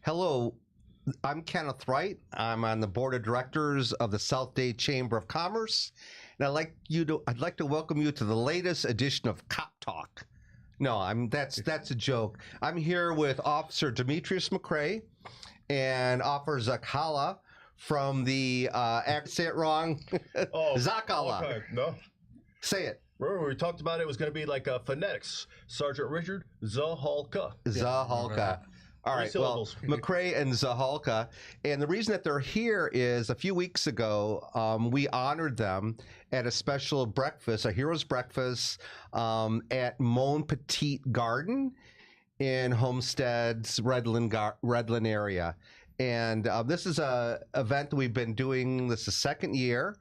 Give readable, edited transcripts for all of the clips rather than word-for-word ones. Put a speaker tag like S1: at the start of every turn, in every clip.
S1: Hello, I'm Kenneth Wright. I'm on the board of directors of the South-Dade Chamber of Commerce, and I'd like to welcome you to the latest edition of Cop Talk. No, that's a joke. I'm here with Officer Demetrius McCray and Officer Zakala from the say it wrong. Zakala.
S2: Okay. No.
S1: Say it.
S2: Remember we talked about it was going to be like phonetics. Sergeant Richard Zahalka.
S1: Zahalka. All right, well, McCray and Zahalka. And the reason that they're here is a few weeks ago, we honored them at a special breakfast, a hero's breakfast at Mon Petit Garden in Homestead's Redland area. And this is a event that we've been doing. This is the second year.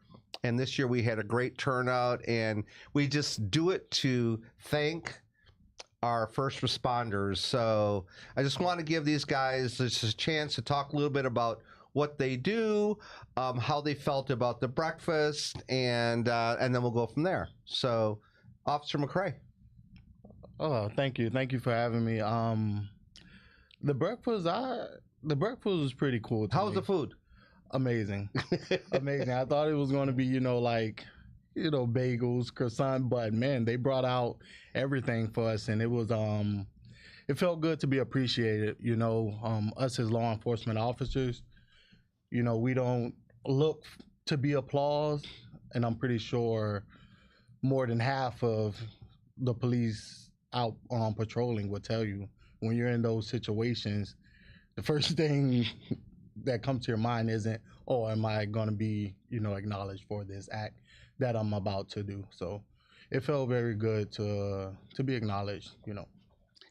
S1: And this year we had a great turnout. And we just do it to thank our first responders. So I just want to give these guys just a chance to talk a little bit about what they do, how they felt about the breakfast, and then we'll go from there. So, Officer McCray.
S3: Oh, thank you for having me. The breakfast was pretty cool.
S1: How was the food?
S3: Amazing, amazing. I thought it was going to be, bagels, croissant, but man, they brought out everything for us, and it was it felt good to be appreciated. Us as law enforcement officers, we don't look to be applauded, and I'm pretty sure more than half of the police out on patrolling will tell you when you're in those situations, the first thing that comes to your mind isn't, oh, am I going to be, acknowledged for this act that I'm about to do? So it felt very good to be acknowledged,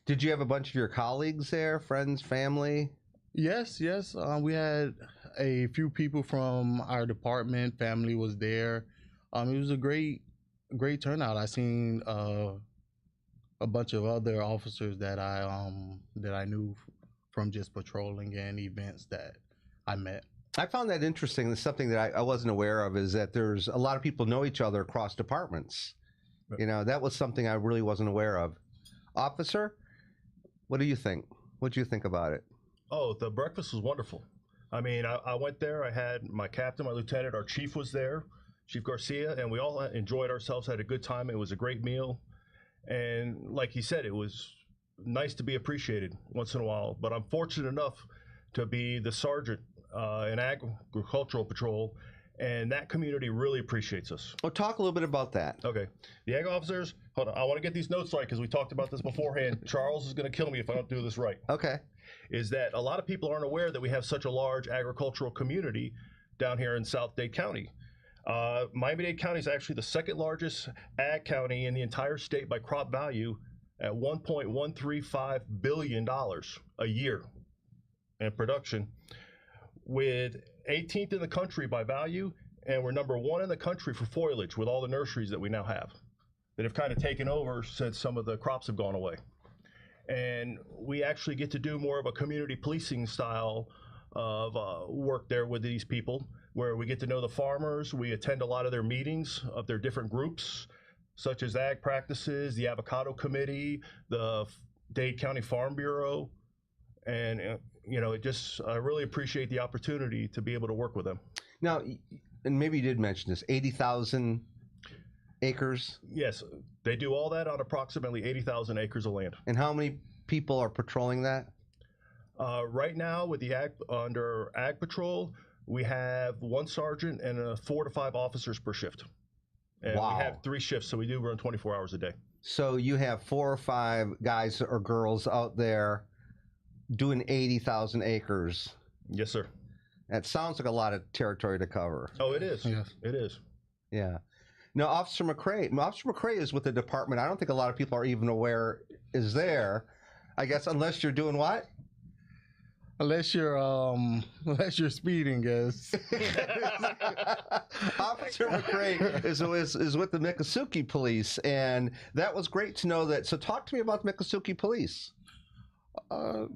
S1: Did you have a bunch of your colleagues there, friends, family?
S3: Yes. We had a few people from our department. Family was there. It was a great turnout. I seen a bunch of other officers that I knew from just patrolling and events that I met.
S1: I found that interesting. It's something that I wasn't aware of, is that there's a lot of people know each other across departments. That was something I really wasn't aware of. Officer, what do you think? What do you think about it?
S2: Oh, the breakfast was wonderful. I mean, I went there. I had my captain, my lieutenant, our chief was there, Chief Garcia, and we all enjoyed ourselves, had a good time. It was a great meal. And like he said, it was nice to be appreciated once in a while. But I'm fortunate enough to be the sergeant in agricultural patrol, and that community really appreciates us.
S1: Well, talk a little bit about that.
S2: Okay. The ag officers, hold on, I want to get these notes right because we talked about this beforehand. Charles is going to kill me if I don't do this right.
S1: Okay.
S2: Is that a lot of people aren't aware that we have such a large agricultural community down here in South-Dade County. Miami-Dade County is actually the second largest ag county in the entire state by crop value at $1.135 billion a year in production, with 18th in the country by value, and we're number 1 in the country for foliage with all the nurseries that we now have that have kind of taken over since some of the crops have gone away. And we actually get to do more of a community policing style of work there with these people, where we get to know the farmers. We attend a lot of their meetings of their different groups, such as Ag Practices, the Avocado Committee, the Dade County Farm Bureau, and I really appreciate the opportunity to be able to work with them.
S1: Now, and maybe you did mention this, 80,000 acres?
S2: Yes, they do all that on approximately 80,000 acres of land.
S1: And how many people are patrolling that?
S2: Right now, with the under Ag Patrol, we have 1 sergeant and 4 to 5 officers per shift. And
S1: wow.
S2: We have 3 shifts, so we do run 24 hours a day.
S1: So you have 4 or 5 guys or girls out there doing 80,000 acres.
S2: Yes, sir.
S1: That sounds like a lot of territory to cover.
S2: Oh, it is.
S3: Yes.
S2: It is.
S1: Yeah. Now, Officer McCray is with the department. I don't think a lot of people are even aware is there. I guess unless you're doing what?
S3: Unless you're speeding, guys.
S1: Officer McCray is with the Miccosukee Police, and that was great to know that. So talk to me about the Miccosukee Police.
S3: I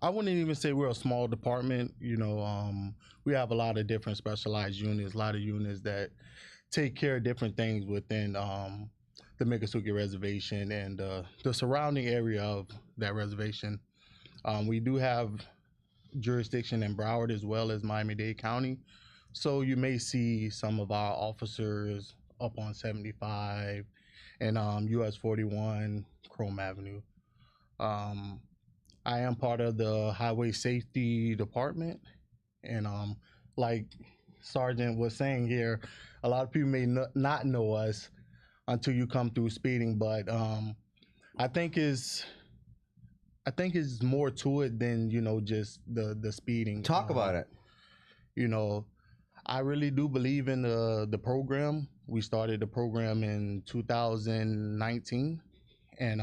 S3: wouldn't even say we're a small department. We have a lot of different specialized units, a lot of units that take care of different things within the Miccosukee Reservation and the surrounding area of that reservation. We do have jurisdiction in Broward as well as Miami-Dade County. So you may see some of our officers up on 75 and US 41 Chrome Avenue. I am part of the Highway Safety Department, and like Sergeant was saying here, a lot of people may not know us until you come through speeding, but I think it's more to it than, you know, just the speeding.
S1: Talk about it.
S3: You know, I really do believe in the program. We started the program in 2019, and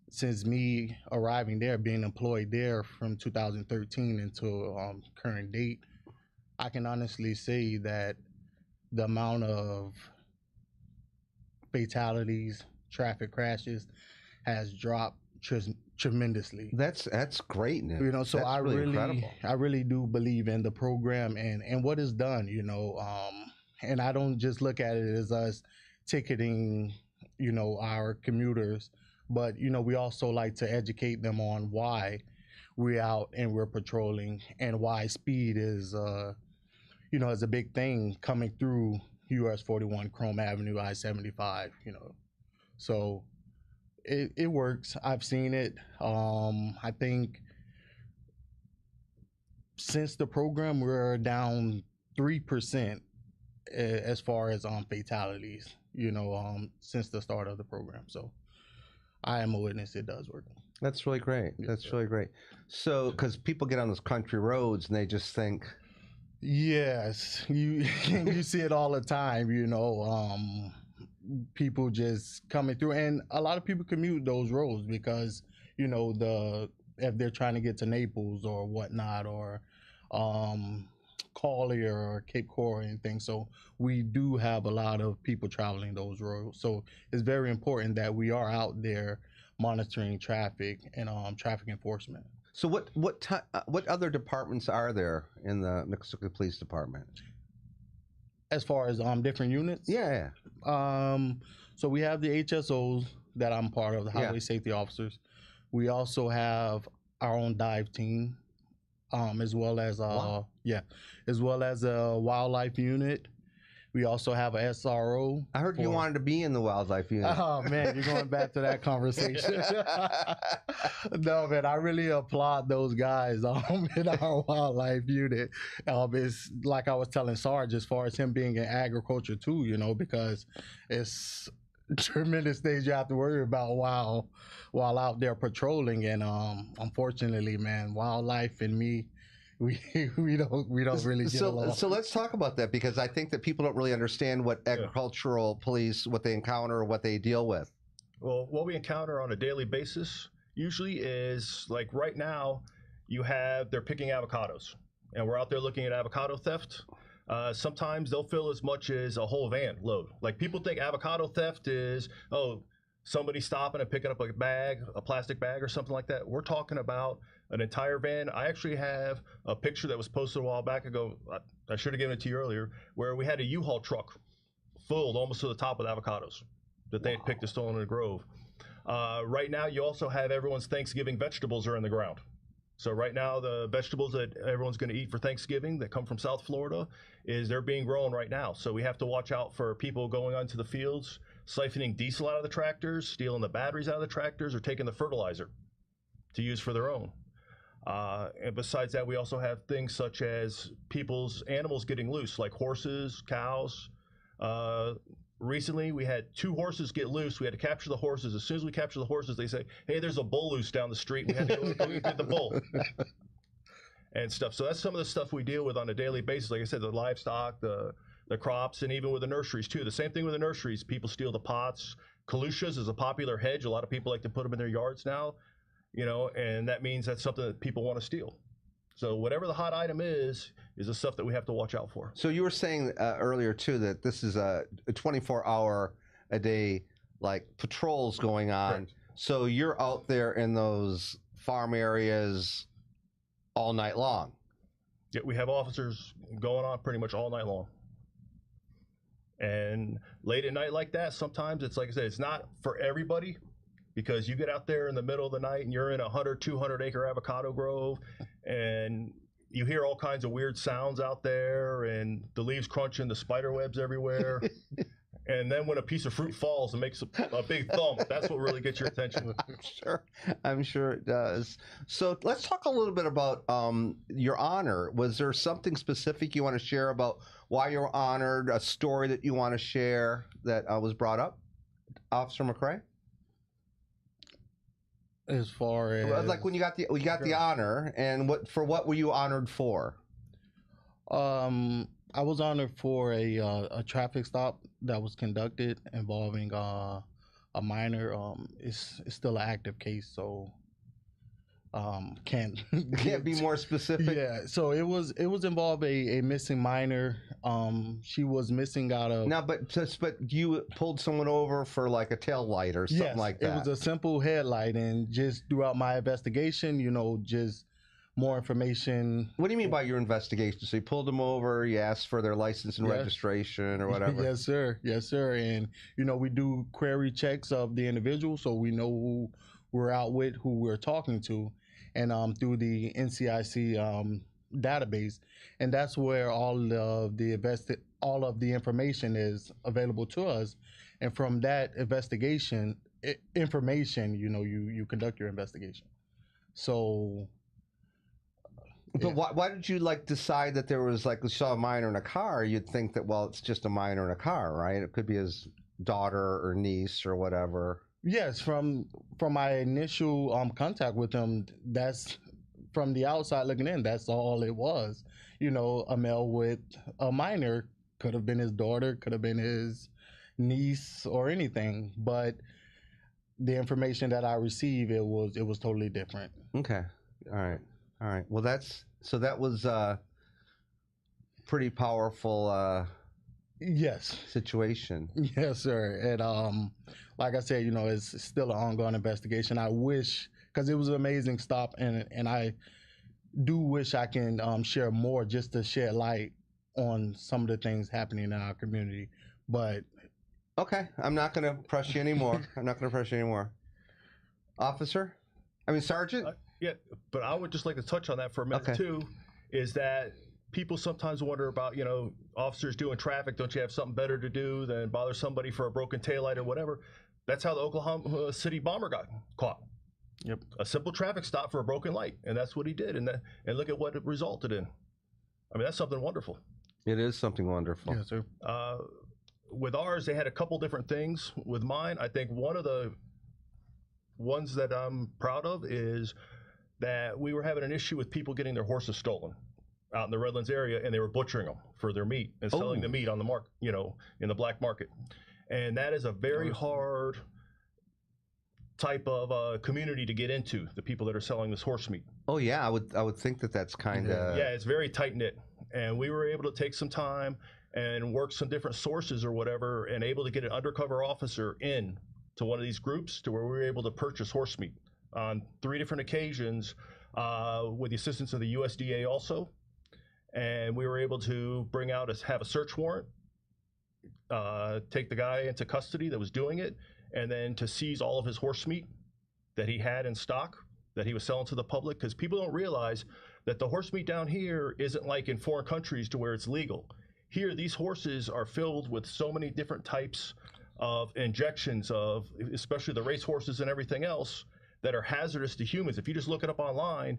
S3: since me arriving there, being employed there from 2013 until current date, I can honestly say that the amount of fatalities, traffic crashes has dropped tremendously.
S1: That's great news.
S3: You know, so
S1: that's
S3: I really do believe in the program and what is done, you know, and I don't just look at it as us ticketing, you know, our commuters, but, you know, we also like to educate them on why we're out and we're patrolling and why speed is, you know, is a big thing coming through US 41 Chrome Avenue, I-75, you know. So it works. I've seen it. I think since the program, we're down 3% as far as fatalities, you know, since the start of the program. So I am a witness. It does work.
S1: That's really great. That's really great. So, because people get on those country roads and they just think,
S3: yes, you see it all the time, you know, people just coming through, and a lot of people commute those roads because, you know, if they're trying to get to Naples or whatnot, or Collier or Cape Coral or anything. So we do have a lot of people traveling those roads. So it's very important that we are out there monitoring traffic and traffic enforcement.
S1: So what other departments are there in the Miccosukee Police Department?
S3: As far as different units?
S1: Yeah.
S3: So we have the HSOs that I'm part of, the highway safety officers. We also have our own dive team, as well as as well as a wildlife unit. We also have a SRO.
S1: I heard you wanted to be in the wildlife unit.
S3: Oh man, you're going back to that conversation. No man, I really applaud those guys in our wildlife unit. It's like I was telling Sarge, as far as him being in agriculture too, you know, because it's tremendous things you have to worry about while out there patrolling. And unfortunately, man, wildlife and me, we don't really get along.
S1: So let's talk about that, because I think that people don't really understand what agricultural police, what they encounter, what they deal with.
S2: Well, what we encounter on a daily basis usually is, like right now, they're picking avocados, and we're out there looking at avocado theft. Sometimes they'll fill as much as a whole van load. Like, people think avocado theft is, somebody stopping and picking up a plastic bag or something like that. We're talking about an entire van. I actually have a picture that was posted a while back ago. I should have given it to you earlier, where we had a U-Haul truck filled almost to the top with avocados that they had picked and stolen in a grove. Right now, you also have everyone's Thanksgiving vegetables are in the ground. So right now, the vegetables that everyone's going to eat for Thanksgiving that come from South Florida, they're being grown right now. So we have to watch out for people going onto the fields, siphoning diesel out of the tractors, stealing the batteries out of the tractors, or taking the fertilizer to use for their own. And besides that, we also have things such as people's animals getting loose, like horses, cows. Recently, we had 2 horses get loose. We had to capture the horses. As soon as we capture the horses, they say, "Hey, there's a bull loose down the street." We had to go get the bull and stuff. So that's some of the stuff we deal with on a daily basis. Like I said, the livestock, the crops, and even with the nurseries too. The same thing with the nurseries. People steal the pots. Calusias is a popular hedge. A lot of people like to put them in their yards now, you know, and that means that's something that people want to steal. So whatever the hot item is the stuff that we have to watch out for.
S1: So you were saying earlier too that this is a 24-hour a day like patrols going on.
S2: Correct.
S1: So you're out there in those farm areas all night long.
S2: Yeah, we have officers going on pretty much all night long. And late at night like that, sometimes it's, like I said, it's not for everybody, because you get out there in the middle of the night and you're in a 100, 200 acre avocado grove and you hear all kinds of weird sounds out there and the leaves crunching, the spider webs everywhere. And then when a piece of fruit falls and makes a big thump, that's what really gets your attention.
S1: I'm sure it does. So let's talk a little bit about your honor. Was there something specific you want to share about why you're honored, a story that you want to share that was brought up? Officer McCray?
S3: As far as
S1: like when you got the honor, and what were you honored for?
S3: I was honored for a traffic stop that was conducted involving a minor. It's still an active case, so can't
S1: be more specific.
S3: Yeah, so it was involved a missing minor. She was missing out of
S1: but you pulled someone over for like a tail light or something like that.
S3: It was a simple headlight, and just throughout my investigation, just more information.
S1: What do you mean by your investigation? So you pulled them over, you asked for their license and registration or whatever?
S3: Yes, sir. Yes, sir. And, we do query checks of the individual, so we know who we're out with, who we're talking to, and through the NCIC database. And that's where all of the information is available to us. And from that information, you conduct your investigation. So...
S1: But why did you decide that there was you saw a minor in a car? You'd think that, well, it's just a minor in a car, right? It could be his daughter or niece or whatever.
S3: Yes, from my initial contact with him, that's from the outside looking in. That's all it was. A male with a minor, could have been his daughter, could have been his niece or anything. But the information that I received, it was totally different.
S1: Okay, all right. Well, that was pretty powerful.
S3: Yes.
S1: Situation.
S3: Yes, sir. And like I said, it's still an ongoing investigation. I wish, because it was an amazing stop, and I do wish I can share more just to shed light on some of the things happening in our community. But
S1: okay, I'm not going to press you anymore. Officer? Sergeant?
S2: Yeah, but I would just like to touch on that for a minute too, is that people sometimes wonder about, officers doing traffic, don't you have something better to do than bother somebody for a broken taillight or whatever? That's how the Oklahoma City bomber got caught.
S3: Yep.
S2: A simple traffic stop for a broken light, and that's what he did, and look at what it resulted in. That's something wonderful.
S1: It is something wonderful.
S3: Yes, sir.
S2: With ours, they had a couple different things. With mine, I think one of the ones that I'm proud of is that we were having an issue with people getting their horses stolen out in the Redlands area, and they were butchering them for their meat and selling the meat on the market, in the black market. And that is a very hard type of community to get into, the people that are selling this horse meat.
S1: Oh yeah, I would think that that's kind of...
S2: Yeah, it's very tight-knit. And we were able to take some time and work some different sources or whatever, and able to get an undercover officer in to one of these groups to where we were able to purchase horse meat on 3 different occasions with the assistance of the USDA also. And we were able to have a search warrant, take the guy into custody that was doing it, and then to seize all of his horse meat that he had in stock that he was selling to the public, because people don't realize that the horse meat down here isn't like in foreign countries to where it's legal. Here, these horses are filled with so many different types of injections of, especially the race horses and everything else, that are hazardous to humans. If you just look it up online,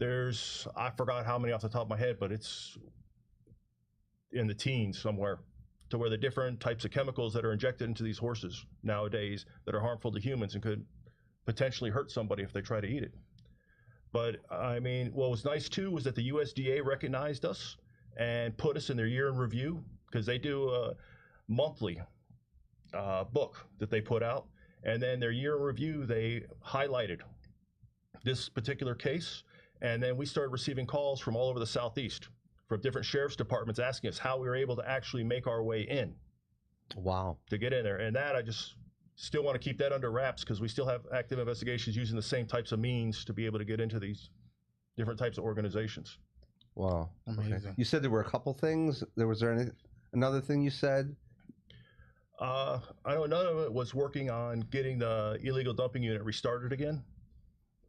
S2: I forgot how many off the top of my head, but it's in the teens somewhere, to where the different types of chemicals that are injected into these horses nowadays that are harmful to humans and could potentially hurt somebody if they try to eat it. But what was nice too was that the USDA recognized us and put us in their year in review, because they do a monthly book that they put out, and then their year in review, they highlighted this particular case. And then we started receiving calls from all over the Southeast, from different sheriff's departments, asking us how we were able to actually make our way in.
S1: Wow.
S2: To get in there. And that, I just still want to keep that under wraps, because we still have active investigations using the same types of means to be able to get into these different types of organizations.
S1: Wow.
S3: Amazing.
S1: Okay. You said there were a couple things. Was there another thing you said?
S2: I know none of it was working on getting the illegal dumping unit restarted again.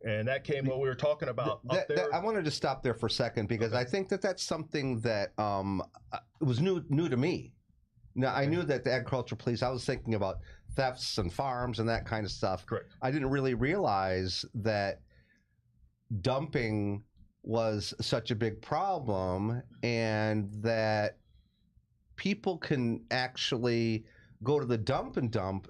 S2: And that came when we were talking about up there.
S1: I wanted to stop there for a second because I think that that's something that was new to me. Now, I knew that the agricultural police, I was thinking about thefts and farms and that kind of stuff.
S2: Correct.
S1: I didn't really realize that dumping was such a big problem and that people can actually go to the dump and dump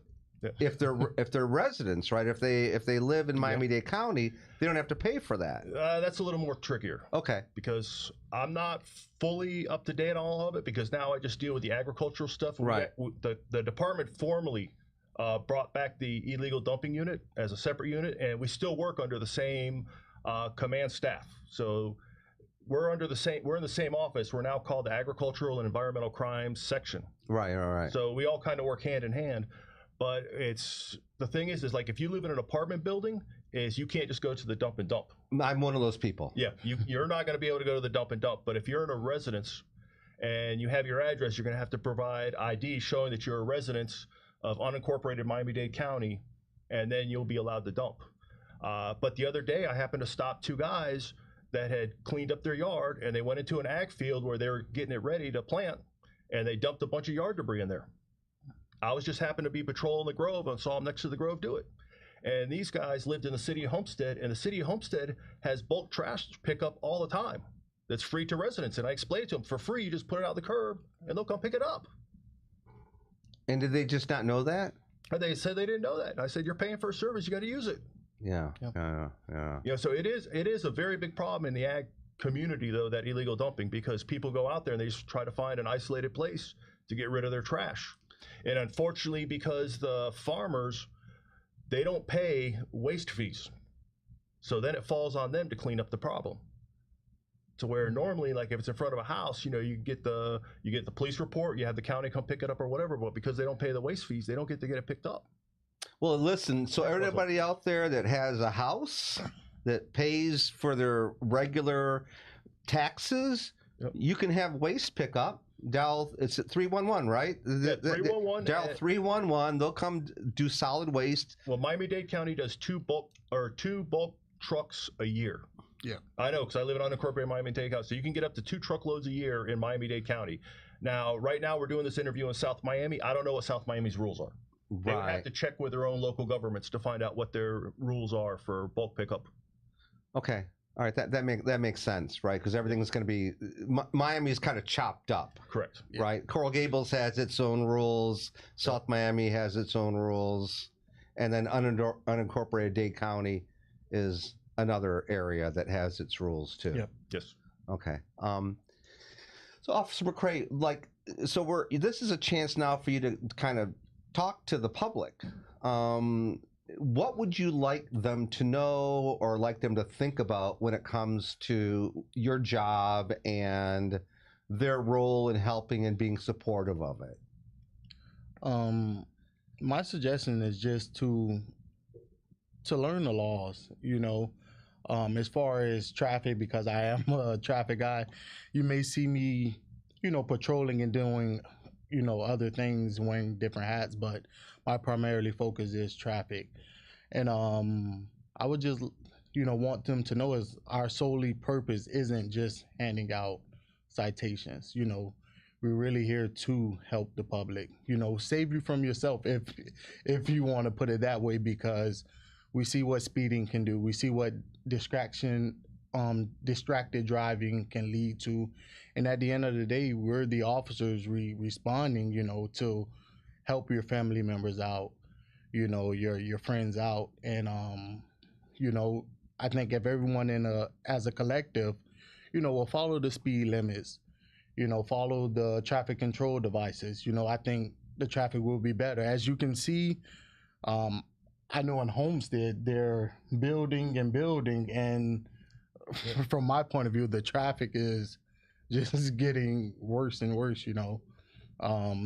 S1: if they're residents, right? If they live in Miami-Dade County, they don't have to pay for that.
S2: That's a little more trickier.
S1: Okay.
S2: Because I'm not fully up to date on all of it because now I just deal with the agricultural stuff.
S1: Right.
S2: The department formally brought back the illegal dumping unit as a separate unit, and we still work under the same command staff. So we're in the same office. We're now called the Agricultural and Environmental Crimes Section.
S1: Right.
S2: So we all kind of work hand in hand. But the thing is like if you live in an apartment building, is you can't just go to the dump and dump.
S1: I'm one of those people.
S2: Yeah, you're not going to be able to go to the dump and dump. But if you're in a residence and you have your address, you're going to have to provide ID showing that you're a resident of unincorporated Miami-Dade County, and then you'll be allowed to dump. But the other day, I happened to stop two guys that had cleaned up their yard, and they went into an ag field where they were getting it ready to plant, and they dumped a bunch of yard debris in there. I was just happened to be patrolling the Grove and saw them next to the Grove do it. And these guys lived in the city of Homestead, and the city of Homestead has bulk trash pickup all the time that's free to residents. And I explained to them, for free, you just put it out the curb, and they'll come pick it up.
S1: And did they just not know that?
S2: And they said they didn't know that. And I said, you're paying for a service, you got to use it.
S1: Yeah.
S2: So it is a very big problem in the ag community, though, that illegal dumping, because people go out there and they just try to find an isolated place to get rid of their trash. And unfortunately, because the farmers, they don't pay waste fees. So then it falls on them to clean up the problem. To where normally, like if it's in front of a house, you get the police report, you have the county come pick it up or whatever, but because they don't pay the waste fees, they don't get to get it picked up.
S1: Well, listen, so everybody out there that has a house that pays for their regular taxes, you can have waste pickup. Dial, it's at 311, right?
S2: 311.
S1: Dial 311. They'll come do solid waste.
S2: Well, Miami-Dade County does two bulk trucks a year.
S3: Yeah,
S2: I know, because I live in unincorporated Miami-Dade County, so you can get up to 2 truckloads a year in Miami-Dade County. Now, right now, we're doing this interview in South Miami. I don't know what South Miami's rules are. They would have to check with their own local governments to find out what their rules are for bulk pickup.
S1: Okay. All right, that makes sense, right? Because everything's going to be Miami is kind of chopped up.
S2: Correct.
S1: Right. Coral Gables has its own rules. South Miami has its own rules, and then unincorporated Dade County is another area that has its rules too.
S2: Yep. Yes.
S1: Okay. So Officer McCray, this is a chance now for you to kind of talk to the public. What would you like them to know or like them to think about when it comes to your job and their role in helping and being supportive of it?
S3: My suggestion is just to learn the laws, as far as traffic, because I am a traffic guy. You may see me, patrolling and doing, other things, wearing different hats, but my primarily focus is traffic. And I would just, want them to know is our solely purpose isn't just handing out citations. We're really here to help the public, save you from yourself, if you want to put it that way, because we see what speeding can do. We see what distracted driving can lead to. And at the end of the day, we're the officers responding, to help your family members out, your friends out. And, I think if everyone as a collective, will follow the speed limits, follow the traffic control devices, I think the traffic will be better. As you can see, I know in Homestead, they're building, and from my point of view, the traffic is just getting worse and worse,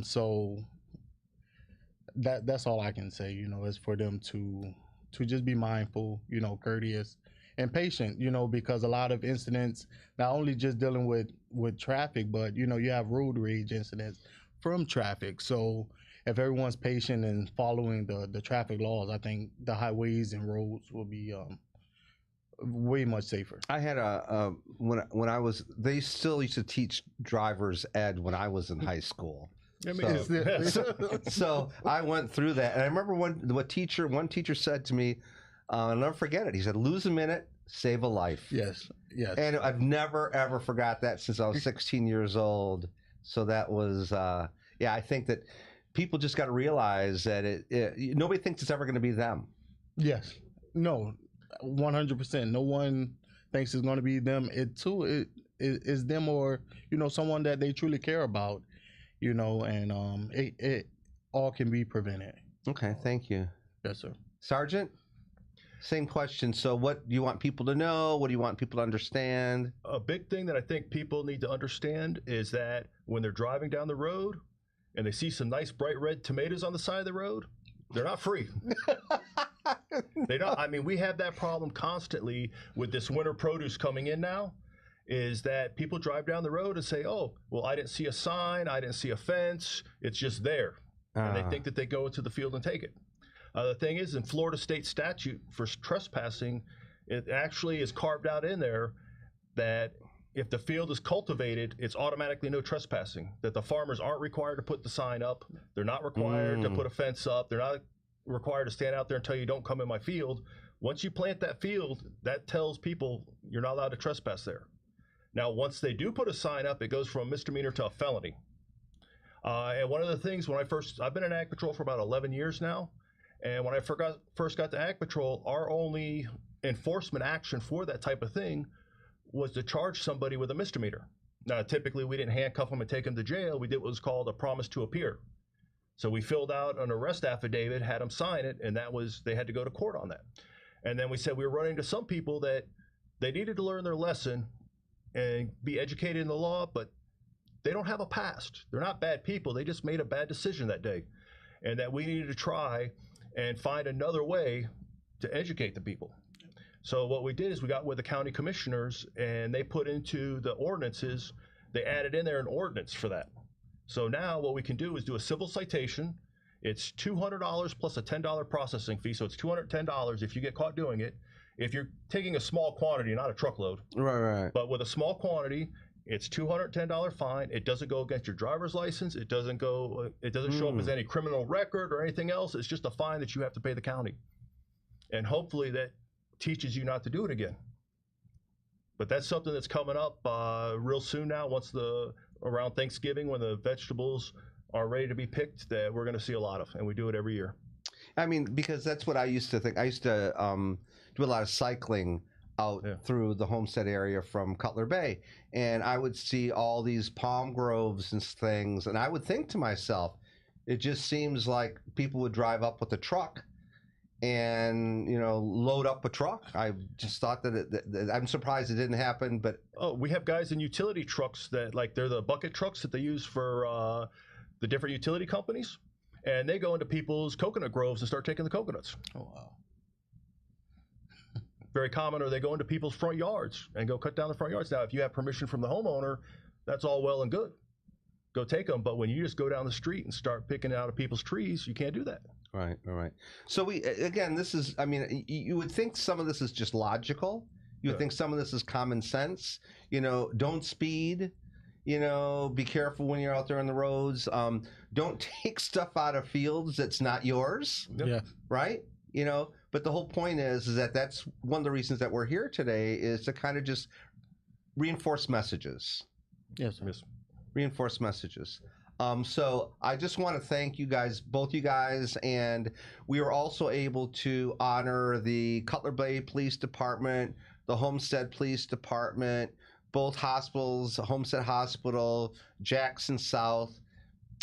S3: so that's all I can say, is for them to just be mindful, courteous and patient, because a lot of incidents, not only just dealing with traffic, but, you have road rage incidents from traffic. So if everyone's patient and following the traffic laws, I think the highways and roads will be way much safer.
S1: I had when I was, they still used to teach driver's ed when I was in high school.
S2: I mean,
S1: So I went through that, and I remember one teacher said to me, I'll never forget it. He said, "Lose a minute, save a life."
S3: Yes, yes.
S1: And I've never ever forgot that since I was 16 years old. So that was, yeah. I think that people just got to realize that nobody thinks it's ever going to be them.
S3: Yes. No. 100%. No one thinks it's going to be them. It is them, or someone that they truly care about. And it all can be prevented.
S1: Okay, thank you.
S3: Yes, sir.
S1: Sergeant, same question. So what do you want people to know? What do you want people to understand?
S2: A big thing that I think people need to understand is that when they're driving down the road and they see some nice bright red tomatoes on the side of the road, they're not free. They don't. I mean, we have that problem constantly with this winter produce coming in now, is that people drive down the road and say, "Oh, well, I didn't see a sign, I didn't see a fence, it's just there." And they think that they go into the field and take it. The thing is, in Florida state statute for trespassing, it actually is carved out in there that if the field is cultivated, it's automatically no trespassing, that the farmers aren't required to put the sign up. They're not required to put a fence up. They're not required to stand out there and tell you, "Don't come in my field." Once you plant that field, that tells people you're not allowed to trespass there. Now, once they do put a sign up, it goes from a misdemeanor to a felony. And one of the things I've been in Ag Patrol for about 11 years now, and when I first got to Ag Patrol, our only enforcement action for that type of thing was to charge somebody with a misdemeanor. Now, typically we didn't handcuff them and take them to jail. We did what was called a promise to appear. So we filled out an arrest affidavit, had them sign it, and they had to go to court on that. And then we said we were running into some people that they needed to learn their lesson and be educated in the law, but they don't have a past. They're not bad people. They just made a bad decision that day. And that we needed to try and find another way to educate the people. So what we did is we got with the county commissioners, and they put into the ordinances, they added in there an ordinance for that. So now what we can do is do a civil citation. It's $200 plus a $10 processing fee, so it's $210 if you get caught doing it. If you're taking a small quantity, not a truckload.
S1: Right.
S2: But with a small quantity, it's $210 fine. It doesn't go against your driver's license. It doesn't show up as any criminal record or anything else. It's just a fine that you have to pay the county. And hopefully that teaches you not to do it again. But that's something that's coming up real soon now, around Thanksgiving, when the vegetables are ready to be picked, that we're going to see a lot of, and we do it every year.
S1: I mean, because that's what I used to think. I used to do a lot of cycling out through the Homestead area from Cutler Bay, and I would see all these palm groves and things, and I would think to myself, it just seems like people would drive up with a truck and load up a truck. I just thought that I'm surprised it didn't happen. But
S2: we have guys in utility trucks that, like, they're the bucket trucks that they use for the different utility companies, and they go into people's coconut groves and start taking the coconuts.
S3: Oh, wow.
S2: Very common. Or they go into people's front yards and go cut down the front yards. Now, if you have permission from the homeowner, that's all well and good. Go take them. But when you just go down the street and start picking out of people's trees, you can't do that.
S1: Right. All right. So this is, I mean, you would think some of this is just logical. You would think some of this is common sense. Don't speed. Be careful when you're out there on the roads. Don't take stuff out of fields that's not yours.
S3: Yeah.
S1: Right. But the whole point is that that's one of the reasons that we're here today, is to kind of just reinforce messages.
S3: Yes.
S1: Reinforce messages. So I just want to thank you guys, both you guys, and we were also able to honor the Cutler Bay Police Department, the Homestead Police Department, both hospitals, Homestead Hospital, Jackson South,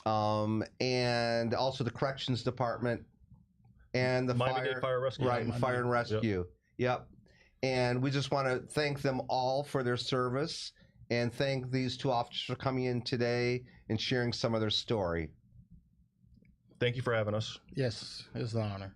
S1: and also the Corrections Department, and the
S2: Miami-Dade Fire Rescue.
S1: Right, and Fire and Rescue. Yep. And we just want to thank them all for their service, and thank these two officers for coming in today and sharing some of their story.
S2: Thank you for having us.
S3: Yes, it's an honor.